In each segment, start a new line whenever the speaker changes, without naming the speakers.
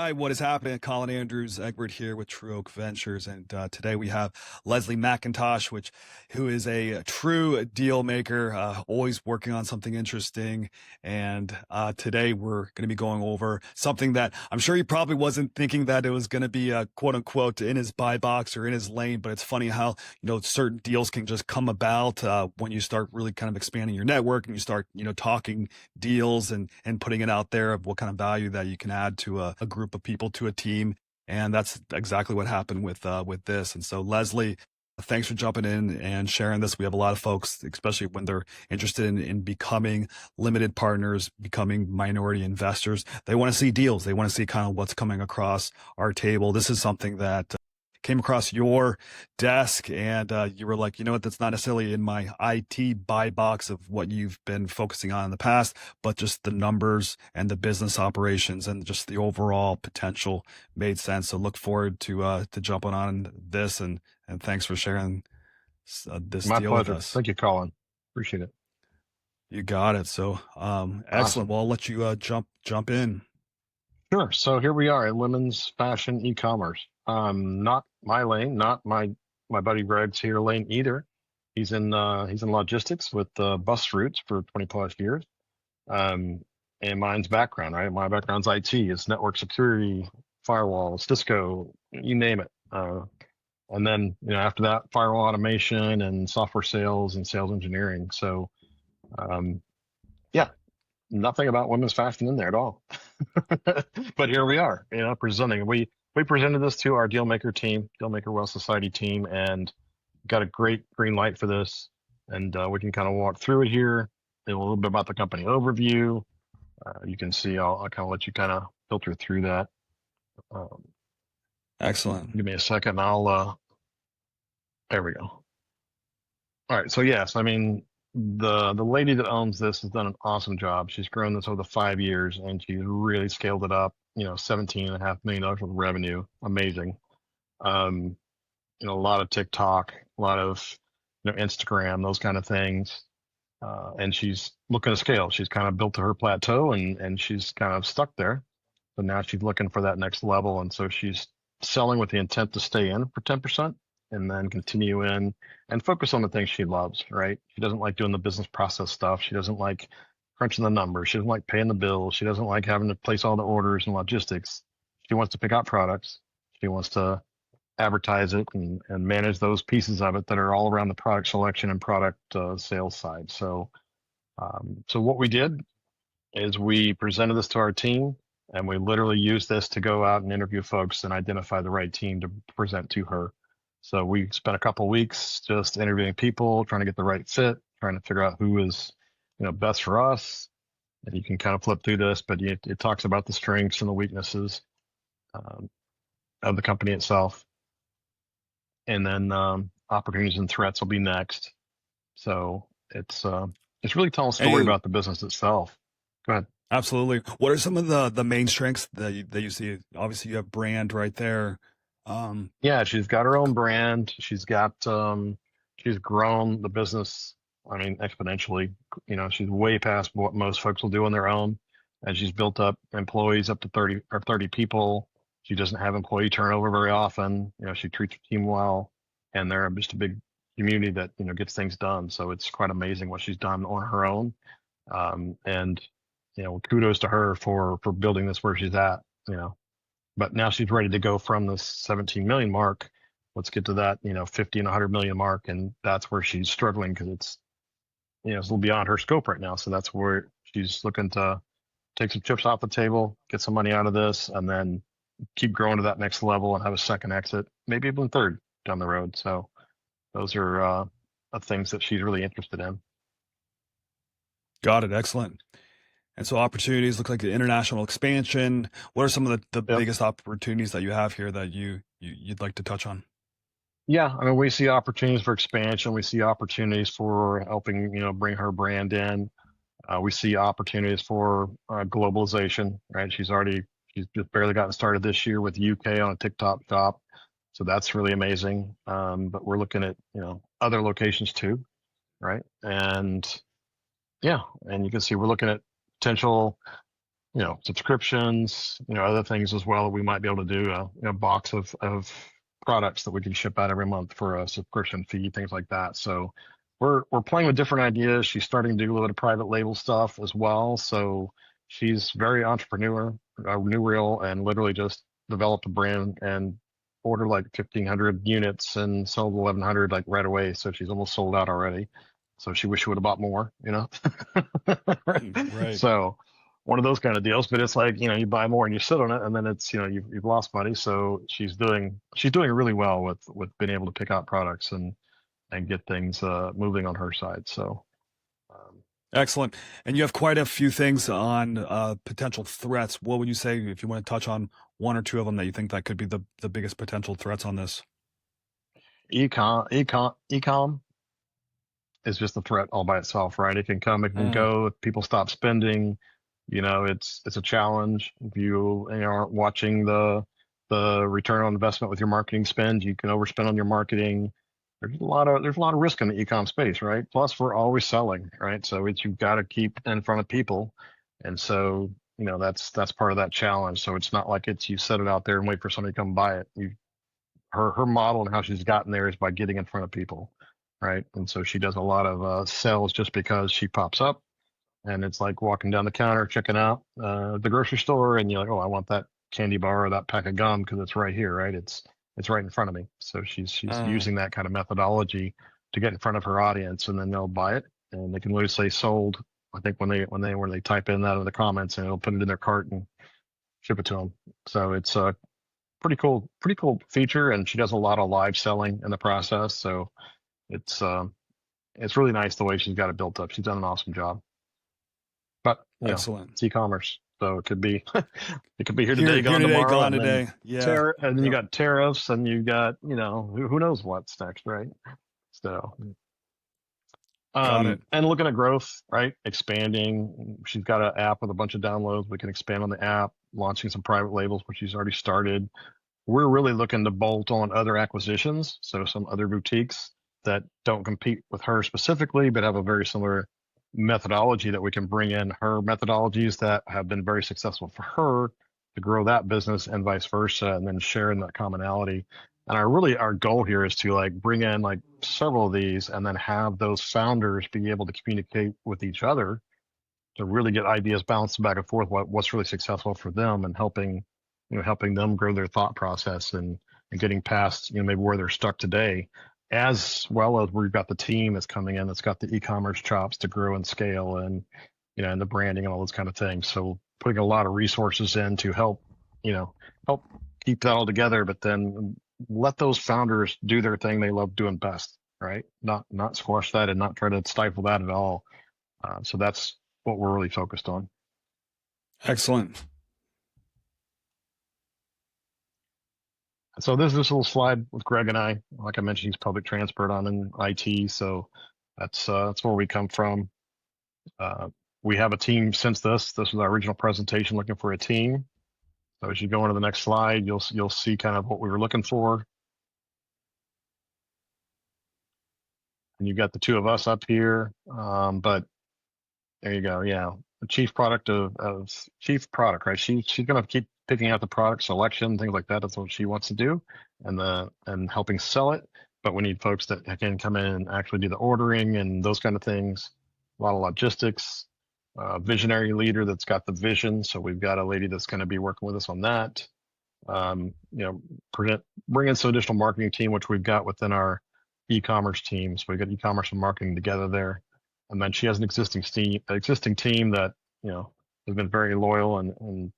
Hi, what is happening? Colin Andrews, Egbert here with True Oak Ventures, and today we have Leslie McIntosh, who is a true deal maker, always working on something interesting. And today we're going to be going over something that I'm sure he probably wasn't thinking that it was going to be quote unquote in his buy box or in his lane. But it's funny how certain deals can just come about when you start really kind of expanding your network and you start talking deals and putting it out there of what kind of value that you can add to a group of people, to a team. And that's exactly what happened with this. And so Leslie, thanks for jumping in and sharing this. We have a lot of folks, especially when they're interested in becoming limited partners, becoming minority investors. They want to see deals. They want to see kind of what's coming across our table. This is something that came across your desk and you were like, you know what, that's not necessarily in my IT buy box of what you've been focusing on in the past, but just the numbers and the business operations and just the overall potential made sense. So look forward to jumping on this and thanks for sharing this
My
deal with
pleasure.
us.
Thank you, Colin. Appreciate it.
You got it. So excellent.
Awesome.
Well, I'll let you jump in.
Sure. So here we are at women's fashion e-commerce. Not my lane, not my buddy Greg's here lane either. He's in logistics with bus routes for 20 plus years. Um, and mine's background, right? My background's IT, it's network security, firewalls, Cisco, you name it. And then after that, firewall automation and software sales and sales engineering. So um, yeah, nothing about women's fashion in there at all. But here we are, presenting. We presented this to our Dealmaker team, Dealmaker Wealth Society team, and got a great green light for this. And we can kind of walk through it here. A little bit about the company overview. You can see, I'll kind of let you kind of filter through that. Um,
Excellent.
Give me a second. There we go. All right. So yes, I mean, the lady that owns this has done an awesome job. She's grown this over the 5 years and she's really scaled it up, $17.5 million of revenue. Amazing. Um, a lot of TikTok, a lot of, Instagram, those kind of things. And she's looking to scale. She's kind of built to her plateau and she's kind of stuck there. So now she's looking for that next level. And so she's selling with the intent to stay in for 10% and then continue in and focus on the things she loves, right? She doesn't like doing the business process stuff. She doesn't like crunching the numbers. She doesn't like paying the bills. She doesn't like having to place all the orders and logistics. She wants to pick out products. She wants to advertise it and manage those pieces of it that are all around the product selection and product sales side. So what we did is we presented this to our team and we literally used this to go out and interview folks and identify the right team to present to her. So we spent a couple of weeks just interviewing people, trying to get the right fit, trying to figure out who is, best for us. And you can kind of flip through this, but it talks about the strengths and the weaknesses of the company itself. And then opportunities and threats will be next. So it's really telling a story
And
about the business itself. Go ahead.
absolutely. What are some of the main strengths that you see? Obviously, you have brand right there. Um,
Yeah, she's got her own brand. She's grown the business, I mean, exponentially. She's way past what most folks will do on their own. And she's built up employees up to 30 people. She doesn't have employee turnover very often. She treats her team well, and they're just a big community that, gets things done. So it's quite amazing what she's done on her own. And kudos to her for building this where she's at, but now she's ready to go from the 17 million mark. Let's get to that, 50 and 100 million mark. And that's where she's struggling because it's a little beyond her scope right now. So that's where she's looking to take some chips off the table, get some money out of this, and then keep growing to that next level and have a second exit, maybe even third down the road. So those are things that she's really interested in.
got it. Excellent. And so opportunities look like the international expansion. What are some of the
Yep.
biggest opportunities that you have here that you'd like to touch on?
Yeah, I mean, we see opportunities for expansion. We see opportunities for helping, bring her brand in. We see opportunities for globalization, right? She's just barely gotten started this year with UK on a TikTok shop. So that's really amazing. But we're looking at, other locations too, right? And yeah, and you can see we're looking at potential subscriptions, other things as well that we might be able to do, a box of products that we can ship out every month for a subscription fee, things like that. So we're playing with different ideas. She's starting to do a little bit of private label stuff as well. So she's very entrepreneurial, and literally just developed a brand and ordered like 1,500 units and sold 1,100 like right away. So she's almost sold out already. So she wish she would have bought more,
Right.
So one of those kind of deals. But it's like, you buy more and you sit on it, and then it's, you've lost money. So she's doing really well with being able to pick out products and get things moving on her side. So
Excellent. And you have quite a few things on potential threats. What would you say if you want to touch on one or two of them that you think that could be the biggest potential threats on this?
ecom is just a threat all by itself, right? It can come, it can go. If people stop spending, it's a challenge. If you aren't watching the return on investment with your marketing spend, you can overspend on your marketing. There's a lot of risk in the ecom space, right? Plus, we're always selling, right? So you've got to keep in front of people, and so that's part of that challenge. So it's not like you set it out there and wait for somebody to come buy it. Her model and how she's gotten there is by getting in front of people, right? And so she does a lot of sales just because she pops up, and it's like walking down the counter, checking out the grocery store, and you're like, oh, I want that candy bar or that pack of gum because it's right here, right? It's right in front of me. So she's using that kind of methodology to get in front of her audience, and then they'll buy it, and they can literally say sold. I think when they type in that in the comments, and it'll put it in their cart and ship it to them. So it's a pretty cool feature, and she does a lot of live selling in the process. So it's really nice the way she's got it built up. She's done an awesome job. But
Excellent.
it's e-commerce, so it could be here
Here
today, gone tomorrow,
gone
and
today.
then
Yeah.
and then you got tariffs, and you got who knows what's next, right? So
Got it.
and looking at growth, right? Expanding. She's got an app with a bunch of downloads. We can expand on the app, launching some private labels, which she's already started. We're really looking to bolt on other acquisitions, so some other boutiques that don't compete with her specifically, but have a very similar methodology that we can bring in her methodologies that have been very successful for her to grow that business, and vice versa, and then sharing that commonality. And our goal here is to like bring in like several of these, and then have those founders be able to communicate with each other to really get ideas bounced back and forth, what's really successful for them, and helping them grow their thought process, and getting past maybe where they're stuck today, as well as we've got the team that's coming in that's got the e-commerce chops to grow and scale, and and the branding and all those kind of things. So putting a lot of resources in to help keep that all together, but then let those founders do their thing they love doing best, right? Not squash that, and not try to stifle that at all. So that's what we're really focused on.
Excellent.
So this little slide with Greg and I. Like I mentioned, he's public transport on in IT, so that's where we come from. We have a team since this. This was our original presentation, looking for a team. So as you go into the next slide, you'll see kind of what we were looking for. And you've got the two of us up here, but there you go. Yeah, the chief product, right? She's gonna keep picking out the product selection, things like that. That's what she wants to do, and helping sell it. But we need folks that can come in and actually do the ordering and those kind of things. A lot of logistics, visionary leader that's got the vision. So we've got a lady that's going to be working with us on that. Bring in some additional marketing team, which we've got within our e-commerce team. So we've got e-commerce and marketing together there. And then she has an existing team that has been very loyal and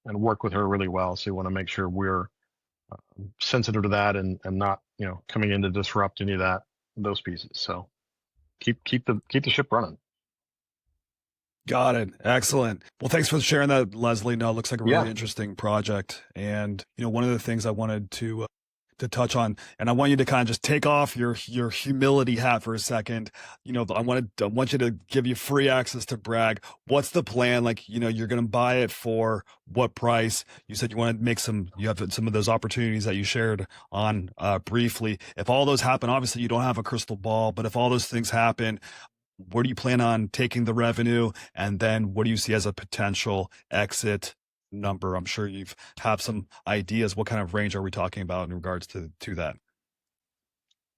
work with her really well. So we want to make sure we're sensitive to that, and not coming in to disrupt any of those pieces. So keep the ship running.
Got it. Excellent. Well, thanks for sharing that, Leslie. No, it looks like a really
Yeah.
interesting project. And, one of the things I wanted to touch on, and I want you to kind of just take off your humility hat for a second. I want you to give you free access to brag. What's the plan? Like, you're going to buy it for what price? You said you want to make you have some of those opportunities that you shared on briefly. If all those happen, obviously you don't have a crystal ball, but if all those things happen, where do you plan on taking the revenue? And then what do you see as a potential exit number? I'm sure you've have some ideas. What kind of range are we talking about in regards to that?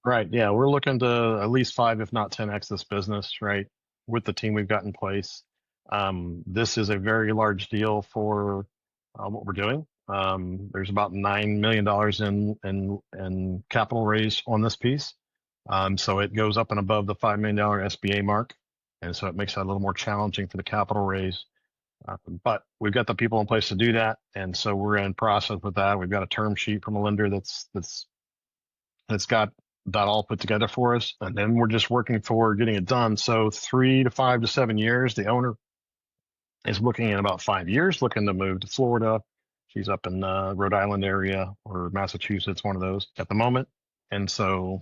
Right. Yeah. We're looking to at least 5, if not 10x this business, right? With the team we've got in place. This is a very large deal for what we're doing. There's about $9 million in capital raise on this piece. So it goes up and above the $5 million SBA mark. And so it makes it a little more challenging for the capital raise. But we've got the people in place to do that. And so we're in process with that. We've got a term sheet from a lender that's got that all put together for us. And then we're just working for getting it done. So 3 to 5 to 7 years. The owner is looking at about 5 years, looking to move to Florida. She's up in Rhode Island area or Massachusetts, one of those at the moment. And so,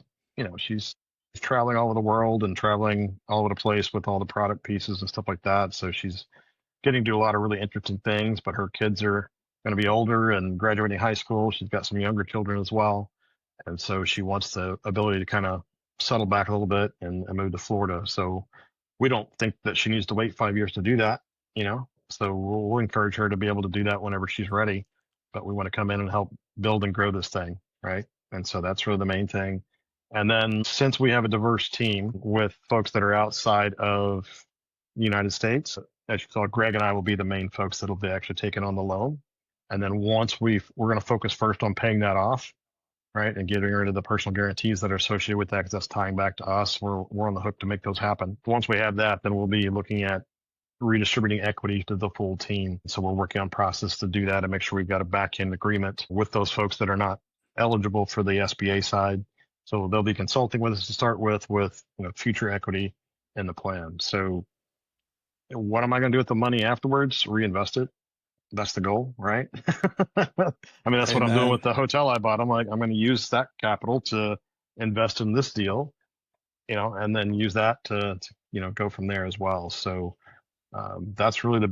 she's traveling all over the world and traveling all over the place with all the product pieces and stuff like that. So she's getting to do a lot of really interesting things, but her kids are going to be older and graduating high school. She's got some younger children as well. And so she wants the ability to kind of settle back a little bit and move to Florida. So we don't think that she needs to wait 5 years to do that, So we'll encourage her to be able to do that whenever she's ready. But we want to come in and help build and grow this thing, right? And so that's really the main thing. And then since we have a diverse team with folks that are outside of the United States, as you saw, Greg and I will be the main folks that'll be actually taking on the loan. And then once we're going to focus first on paying that off, right, and getting rid of the personal guarantees that are associated with that, because that's tying back to us. We're on the hook to make those happen. Once we have that, then we'll be looking at redistributing equity to the full team. So we're working on process to do that and make sure we've got a back-end agreement with those folks that are not eligible for the SBA side. So they'll be consulting with us to start with future equity in the plan. So what am I going to do with the money afterwards? Reinvest it. That's the goal, right? I mean, that's what I'm doing
Amen.
with the hotel I bought. I'm like, I'm going to use that capital to invest in this deal, and then use that to go from there as well. So that's really the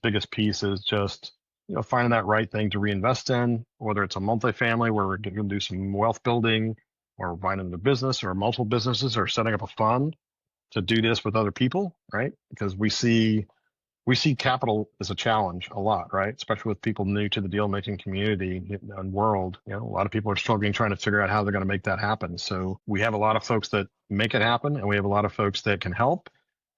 biggest piece is just, finding that right thing to reinvest in, whether it's a multifamily where we're going to do some wealth building or buying into business or multiple businesses or setting up a fund to do this with other people, right? Because we see capital as a challenge a lot, right? Especially with people new to the deal making community and world. A lot of people are struggling trying to figure out how they're going to make that happen. So we have a lot of folks that make it happen and we have a lot of folks that can help.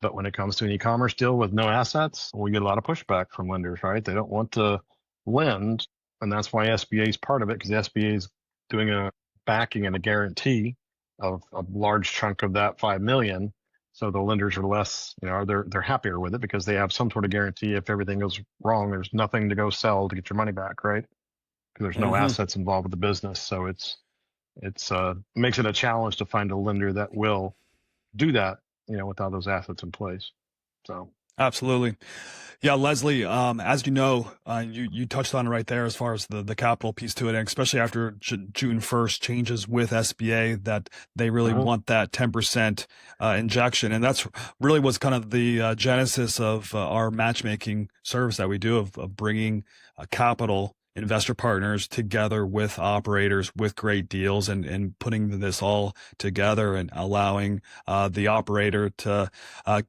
But when it comes to an e-commerce deal with no assets, we get a lot of pushback from lenders, right? They don't want to lend. And that's why SBA is part of it, because the SBA is doing a backing and a guarantee of a large chunk of that 5 million. So the lenders are less, they're happier with it because they have some sort of guarantee. If everything goes wrong, there's nothing to go sell to get your money back, right? Because there's no
Hmm.
assets involved with the business. So it's makes it a challenge to find a lender that will do that, without those assets in place. So
Absolutely. Yeah, Leslie, as you know, you touched on it right there as far as the capital piece to it, and especially after June 1st changes with SBA that they really
uh
want that 10% injection. And that's really what's kind of the genesis of our matchmaking service that we do of bringing capital investor partners together with operators with great deals and putting this all together and allowing the operator to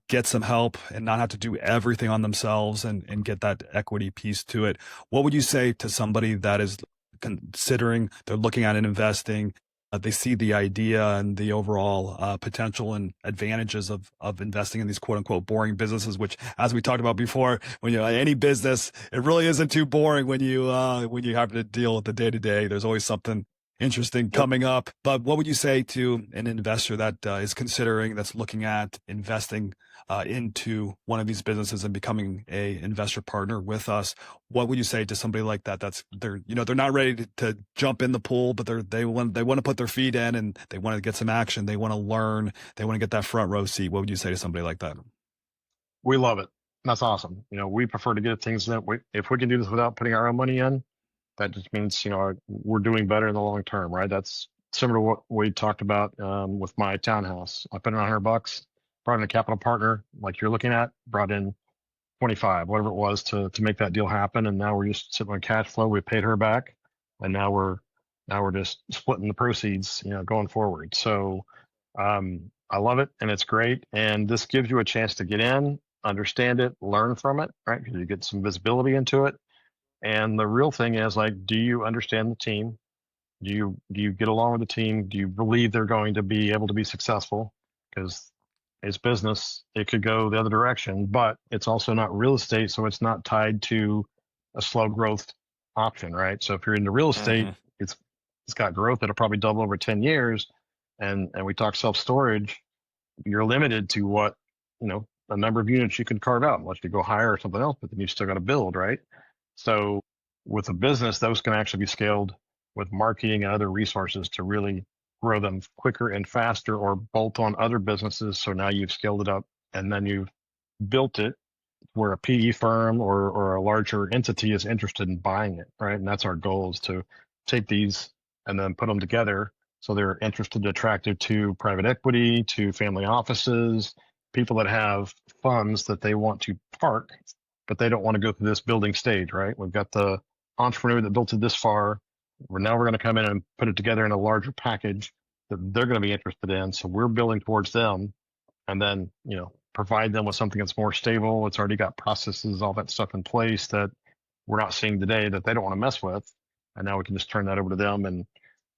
get some help and not have to do everything on themselves and get that equity piece to it. What would you say to somebody that is considering, they're looking at investing, they see the idea and the overall potential and advantages of investing in these quote unquote boring businesses, which, as we talked about before, when you any business, it really isn't too boring when you have to deal with the day to day. There's always something interesting
Yep.
coming up. But what would you say to an investor that is considering, that's looking at investing into one of these businesses and becoming a investor partner with us? What would you say to somebody like that? They're not ready to jump in the pool, but they want to put their feet in and they want to get some action. They want to learn. They want to get that front row seat. What would you say to somebody like that?
We love it. That's awesome. We prefer to get things that if we can do this without putting our own money in, that just means, we're doing better in the long term, right? That's similar to what we talked about with my townhouse. I put in $100, brought in a capital partner like you're looking at, brought in 25, whatever it was to make that deal happen. And now we're just sitting on cash flow. We paid her back and now we're just splitting the proceeds, going forward. So, I love it, and it's great. And this gives you a chance to get in, understand it, learn from it, right? Because you get some visibility into it. And the real thing is, like, do you understand the team? Do you get along with the team? Do you believe they're going to be able to be successful? Because it's business, it could go the other direction, but it's also not real estate, so it's not tied to a slow growth option, right? So if you're into real estate,
Hmm.
it's it's got growth that'll probably double over 10 years. And we talk self storage, you're limited to what, a number of units you can carve out unless you go hire or something else, but then you still got to build, right? So with a business, those can actually be scaled with marketing and other resources to really grow them quicker and faster, or bolt on other businesses. So now you've scaled it up and then you've built it where a PE firm or a larger entity is interested in buying it, right? And that's our goal, is to take these and then put them together so they're interested, attractive to private equity, to family offices, people that have funds that they want to park, but they don't want to go through this building stage, right? We've got the entrepreneur that built it this far. We're going to come in and put it together in a larger package that they're going to be interested in. So we're building towards them, and then, provide them with something that's more stable. It's already got processes, all that stuff in place that we're not seeing today that they don't want to mess with. And now we can just turn that over to them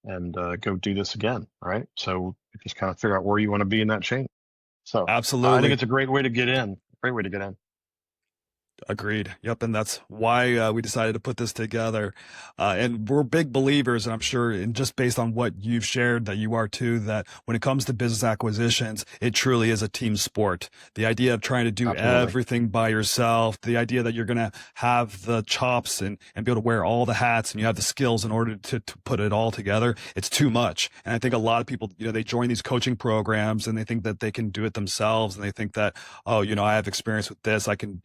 and go do this again, right? So you just kind of figure out where you want to be in that chain. So I think
Absolutely.
it's a great way to get in. Great way to get in.
Agreed. Yep. And that's why we decided to put this together. And we're big believers, and I'm sure, and just based on what you've shared, that you are too, that when it comes to business acquisitions, it truly is a team sport. The idea of trying to do
Absolutely.
everything by yourself, the idea that you're going to have the chops and be able to wear all the hats and you have the skills in order to put it all together, it's too much. And I think a lot of people, they join these coaching programs and they think that they can do it themselves. And they think that, oh, I have experience with this. I can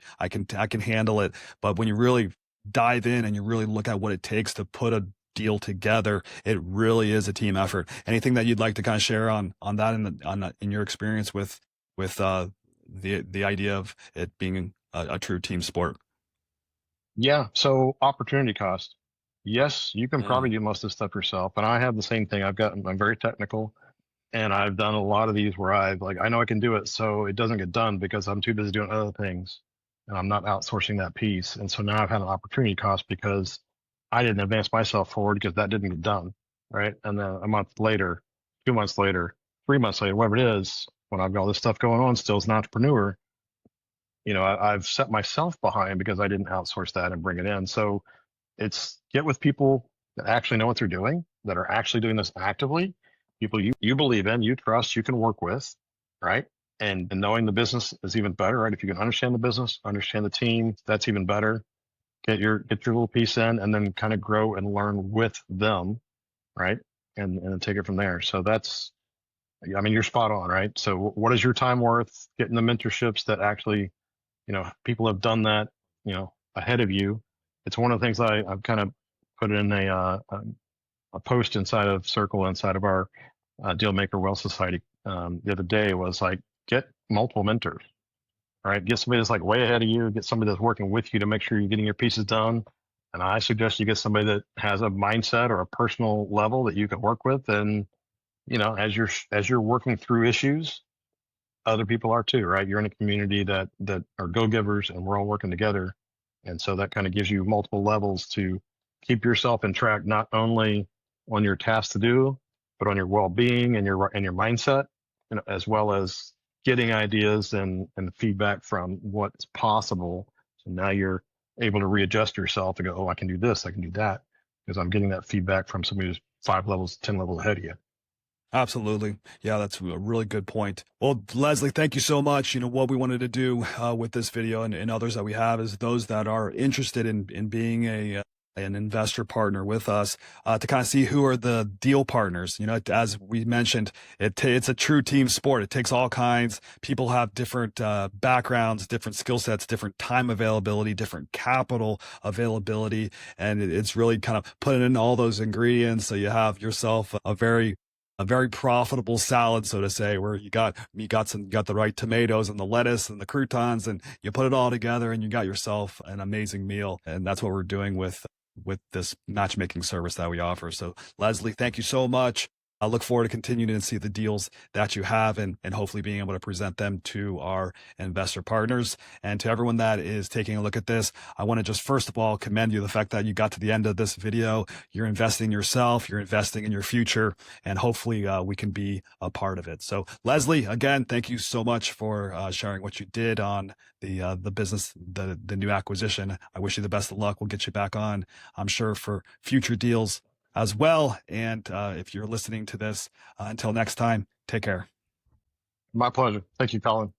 handle it. But when you really dive in and you really look at what it takes to put a deal together, it really is a team effort. Anything that you'd like to kind of share on that in your experience with the idea of it being a true team sport?
Yeah. So opportunity cost. Yes, you can
Mm.
probably do most of this stuff yourself. And I have the same thing. I'm very technical. And I've done a lot of these where I know I can do it, so it doesn't get done because I'm too busy doing other things and I'm not outsourcing that piece. And so now I've had an opportunity cost because I didn't advance myself forward because that didn't get done. Right. And then a month later, 2 months later, 3 months later, whatever it is, when I've got all this stuff going on still as an entrepreneur, I've set myself behind because I didn't outsource that and bring it in. So it's get with people that actually know what they're doing, that are actually doing this actively, people you believe in, you trust, you can work with, right? And knowing the business is even better, right? If you can understand the business, understand the team, that's even better. Get your little piece in, and then kind of grow and learn with them, right? And then take it from there. So that's, I mean, you're spot on, right? So what is your time worth? Getting the mentorships that actually, people have done that, ahead of you. It's one of the things I've kind of put in a post inside of Circle, inside of our Deal Maker Wealth Society, the other day, was like, get multiple mentors, right? Get somebody that's like way ahead of you, get somebody that's working with you to make sure you're getting your pieces done. And I suggest you get somebody that has a mindset or a personal level that you can work with. And, as you're working through issues, other people are too, right? You're in a community that are go-givers, and we're all working together. And so that kind of gives you multiple levels to keep yourself in track, not only on your tasks to do, but on your well-being and your mindset, as well as getting ideas and feedback from what's possible. So now you're able to readjust yourself and go, oh, I can do this, I can do that, because I'm getting that feedback from somebody who's 5 levels, 10 levels ahead of you.
Absolutely. Yeah, that's a really good point. Well, Leslie, thank you so much. What we wanted to do with this video and others that we have is those that are interested in being an investor partner with us, to kind of see who are the deal partners. As we mentioned, it's a true team sport. It takes all kinds. People have different backgrounds, different skill sets, different time availability, different capital availability, and it's really kind of putting in all those ingredients so you have yourself a very profitable salad, so to say, where you got the right tomatoes and the lettuce and the croutons, and you put it all together and you got yourself an amazing meal. And that's what we're doing with this matchmaking service that we offer. So Leslie, thank you so much. I look forward to continuing to see the deals that you have and hopefully being able to present them to our investor partners. And to everyone that is taking a look at this, I want to just first of all commend you the fact that you got to the end of this video. You're investing in yourself, you're investing in your future, and hopefully we can be a part of it. So Leslie, again, thank you so much for sharing what you did on the business, the new acquisition. I wish you the best of luck. We'll get you back on, I'm sure, for future deals as well. And if you're listening to this, until next time, take care.
My pleasure. Thank you, Colin.